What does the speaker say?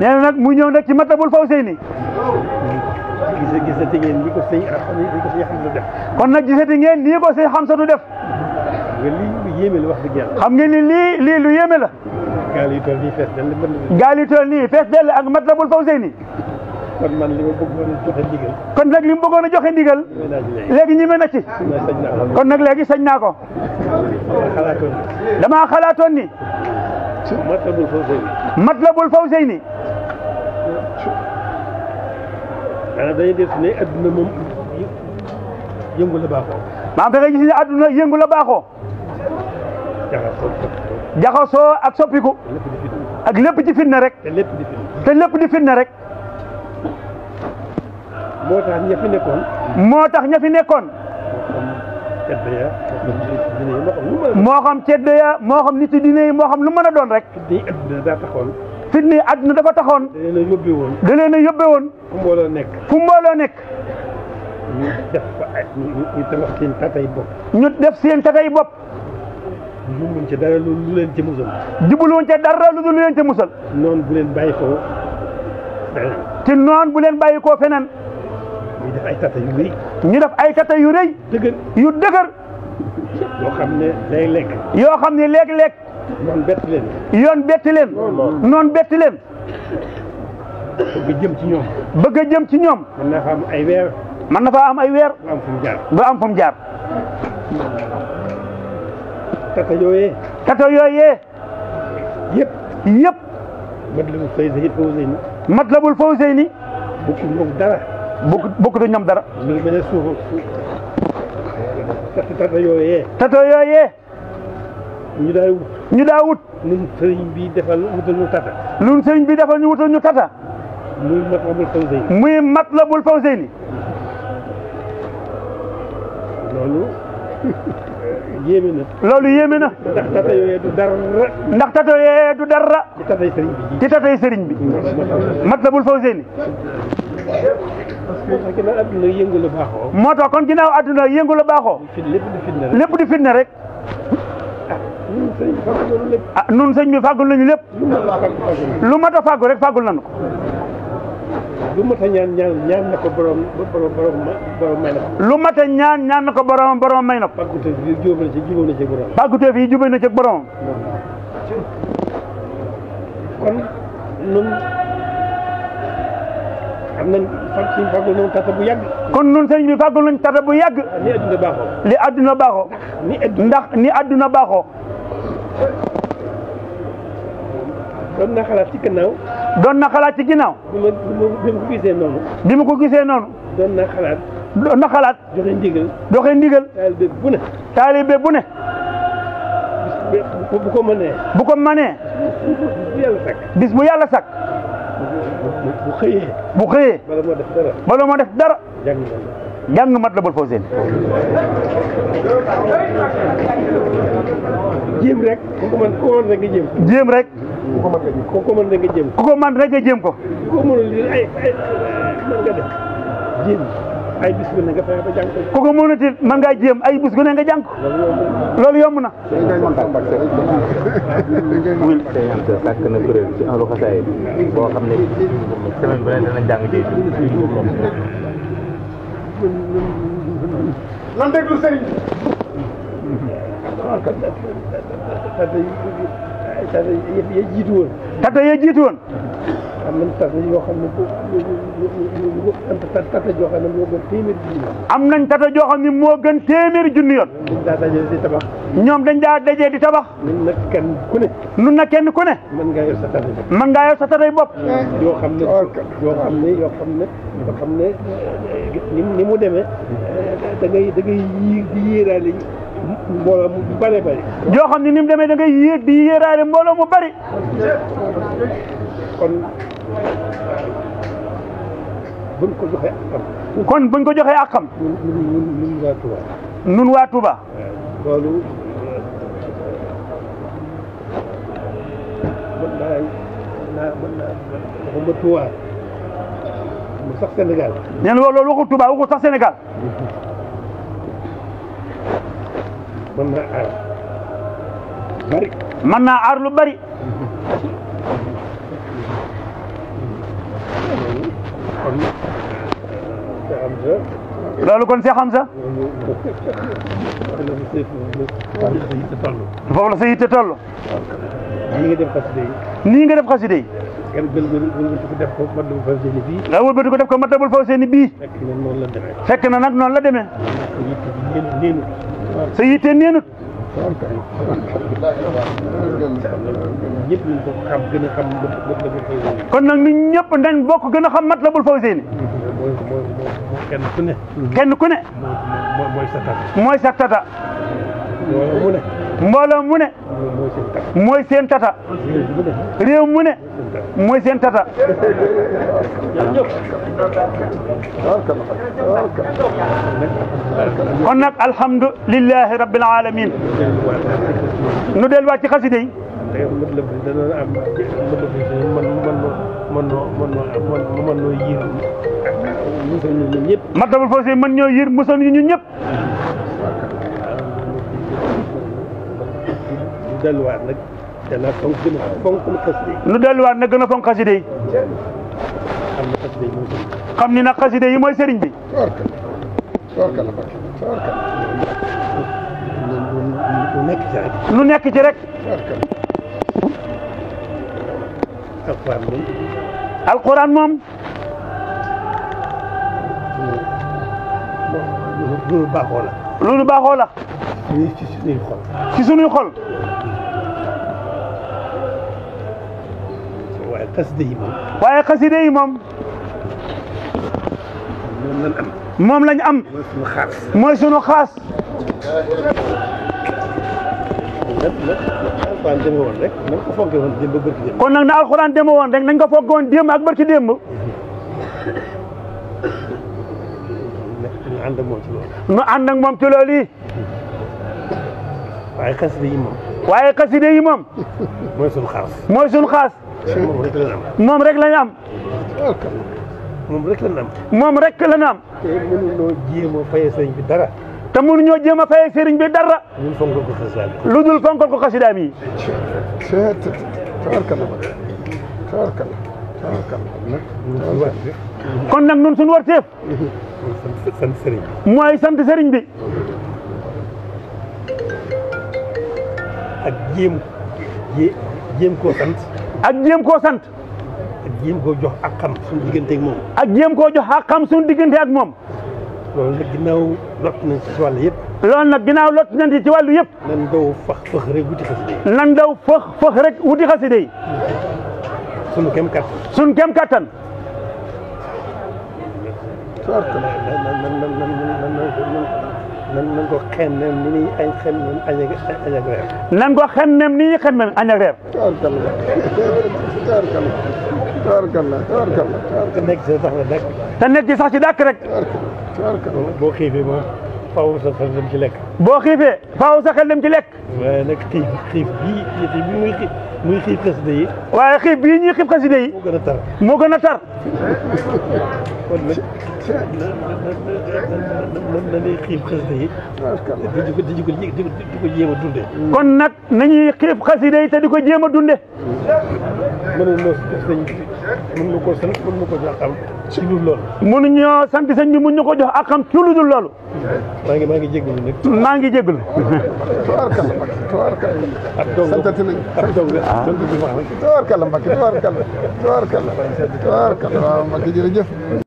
nee na nag mu ñëw nag ci Matlabul Fawzayni. gisati ngeen ni ko sëñ Hamza def. kon nag gisati ngeen nii ko sëñ Hamza du def. nga lii lu yéeme la wax dëgg yàlla. xam ngeen ni lii lu yéeme la. gaal yu toll nii fees dell. gaal yu toll nii fees dell ak Matlabul Fawzayni. kon man li ma bëggoon a joxe ndigal. kon nag li mu bëggoon a joxe ndigal. léegi ñi mën na ci. kon nag léegi sañ naa ko. damaa xalaatoon ni. Matlabul Fawzayni. Matlabul Fawzayni. maanaam dañuy def ne adduna moom yëngu la baaxoo. maanaam da ngay gis ne adduna yëngu la baaxoo. jaxasoo ak soppiku. ak lépp ci fitna rek. te lépp di fitna rek. moo tax ña fi nekkoon. moo tax ña fi nekkoon. moo xam ceddo ya moo xam nit yi diine yi moo xam lu mën a doon rek. fitna yi adduna daa taxoon. fitna yi adduna dafa taxoon. da leen a yóbbee woon. da leen a yóbbee woon. fu mbooloo nekk. fu mbooloo nekk. ñu def fa ay ñu tabax seen tatay bopp. ñu def seen tatay bopp. jubluwuñ ca dara lu leen ca musal. jubluwuñ ca dara lu leen ca musal. noonu bu leen bàyyi koo feneen. te noonu bu leen bàyyi koo feneen. ñu def ay tata yu rëy. ñu def ay tata yu rëy. dëgër yu dëgër. yoo xam ne léeg-léeg. yoo xam ne léeg-léeg. yoon bett leen. yoon betti leen. noonu betti leen. bëgg a jëm ci ñoom. bëgg a jëm ci ñoom. mën naa fa am ay weer. mën na fa am ay weer. du am fu mu jaar. du am fu mu jaar. tata yooyee. tata yooyee. yëpp. yëpp. Matlabul Fawzayni. Matlabul Fawzayni. bokkul ñoom dara. bokk du ñoom dara. lu mel ne suuf tata yooyee. tata yooyee. ñu daay wut. ñu daa wut. ñun sëriñ bi defal wutal ñu tata. ñun sëriñ bi defal ñu wutal ñu tata. muy Matlabul Fawzayni. muy Matlabul Fawzayni. loolu yéeme na. loolu yéeme na. ndax tata yooyee du dara. ndax tata yooyee du dara. ci tatay sëriñ bi. ci tatay sëriñ bi. Matlabul Fawzayni. parce que ginnaaw adduna yëngu la baaxoo. moo tax kon ginnaaw adduna yëngu la baaxoo. lépp di fitna rek. lépp di fitna rek. ñun sëriñ bi fàggul nañu lépp. ah nun sëñ bi fàggul nañu lépp. lu mat a fàggu rek fàggul nañu ko. lu mat a ñaan na ko borom may na ko. lu mat a ñaan na ko borom may na ko. fàggute bi jubóo na ci borom. fàggute fii jubóo na ci borom. kon ñun am nañ fàggul nañu tata bu yàgg. kon nun sëñ bi fàggul nañu tata bu yàgg. ni adduna baaxoo. li adduna baaxoo. ndax ni adduna baaxoo. doon na xalaat ci gannaaw. doon na xalaat ci ginnaaw. bi ma ko gisee noonu. bi ma ko gisee noonu. doon na xalaat. doon na xalaat. joxe ndigal. doxe ndigal. taalibe bu ne. taalibe bu ne. bu ko mënee. bu ko mënee. bu yàlla sakk. bis bu yàlla sakk. bu xëyee. bu xëyee. bala moo def dara. bala moo def dara. jàng Matlabul Fawzayni. jéem rek. ku ko mën rek nga jéem. jéem rek. ku ko mën rek nga jéem. ku ko mën rek nga jéem ko. ku ko mënul li ay mën nga def jéem ay bis bu ne nga fexe ba jàng ko. ku ko mënut it mën ngaa jéem ay bis gu ne nga jàng ko. loolu yomb na. sàkk na kuréel ci ahlu xasaayid boo xam ne semaine bu ne dana jàng ji. lan déglu sëriñ bi. tata ya jiitu woon. tata ya jiitu woon. am nañ tata yoo xam ne tata joo xam ne moo gën téeméeri junni yoon. am nañ tata joo xam ne moo gën téeméeri junni yoon. dañ daa dajee di tabax. ñoom dañ daa dajee di tabax. ñun nag kenn ku ne. nun nag kenn ku ne. mën ngaa yor sa tata bopp. mën ngaa yor sa tatay bopp. yoo xam ne ni mu demee da ngay di yéeraale mbooloo mu bare bari. yoo xam ne ni mu demee da ngay yéeg di yéeraale mbooloo mu bari. kon buñ ko joxee akam. kon buñ ko joxee akam. ñun waa Touba. nun waa Touba. loolu mën naa waxuma Touba mu sax Sénégal. nee na loolu waxul Touba waxul sax Sénégal. mën naa aar bari. mën naa aar lu bari. loolu kon Cheikh Hamza foofu la sa yitte toll. nii nga def xasida yi. nii nga def xasida yi. nga def ko Matlabul Fawzayni bii. nga wëlbati ko def ko Matlabul Fawzayni bii. fekk na noonu la demee. fekk na nag noonu la demee. néenut. sa yitte néenut. ñëpp ñu ko xam gën a xam Matlabul Fawzayni. kon nag ñun ñëpp dañ bokk gën a xam Matlabul Fawzayni. mooy kenn ku ne. kenn ku ne. mooy sa tata. mooy sa tata. mbooloo mu ne. mbooloo mu ne. mooy seen tata. réew mu ne. mooy seen tata. kon nag alhamdulillahi rabbil alamin. nu delluwaat ci xasida yi. mën noo yiir musal ñu ñun ñëpp. Matlabul Fawzayni mën ñoo yiir musal ñu ñun ñëpp. ñu delluwaat nag danaa fonk gën a fonk xasida yi. nu delluwaat nag gën a fonk xasida yi. xam ni nag xasida yi mooy sëriñ bi. nu nekk ci rek. nu nekk ci rek. alquran moom. alquran moom. loolu baaxoo la. loolu baaxoo la. ci suñuy xol. ci suñuy xol. waaye xasida yi moom. waaye xasida yi moom. moom lañ am. moom lañ am. mooy suñu xaas. mooy suñu xaas. alxuraan deme woon rek nañ ko fonke woon démb barki démb. kon nag na alxuraan deme woon rek nañ ko fonke woon démb ak barki démb. ñu ànd ak moom ci loolu. nu ànd ak moom ci loolu yi. waaye xasida yi moom. waaye xasida yi moom. mooy suñu xaas. mooy suñu xaas. moom rek lañ am. moom rek lañ am. moom rek lañ am. moom rek lañ am. te mënuñoo jéem a fayee sëriñ bi dara. te mënuñoo jéem a fayee sëriñ bi dara. ñun fonkal ko xasida bi. lu dul fonkal ko xasidaam yi. kon nag ñun suñu warteef. sant sëriñ bi. mooy sant sëriñ bi. ak jéem koo sant. ak jéem koo sant. ak jéem koo jox ak xam suñu diggante ak moom. ak jéem koo jox ak xam suñu diggante ak moom. loolu nag ginnaaw lott nañ ci wàll yëpp. loolu nag ginnaaw lott nañ ci wàllu yëpp. nan daw fëx rek wuti xasida yi. nan daw fëx rek wuti xasida yi. sunu kem kattan. sunu kem kattan. nan ko xemmeem ni ñuy xemmeem añ ak reer. nan ko xemmeem ni ñuy xemmeem añ ak reer. te nekk ci sax la dàkk. te nekk ci sax ci dàkk rek. boo xiifee moom faaw sa xel dem ci lekk. boo xiifee faaw sa xel dem ci lekk. waaye nag xiif bii muy xiif xasida yi. waaye xiif bii ñuy xiif xasida yi. moo gën a tar. moo gën a tar. kon nag na ñuy xiif xasida yi. di ko jéem a dunde. kon nag nañuy xiif xasida yi te di ko jéem a dunde. mënuñoo sëñ bi mënuñu ko sant mënuñu ko jox am ci lu loolu. mënuñoo sant sëñ bi mënuñu ko jox ak xam ci lu dul loolu. maa ngi jégalu nag. maa ngi jégalu. santati nañ tabarkalla Mbacke tabarkalla waaw Mbacke jërëjëf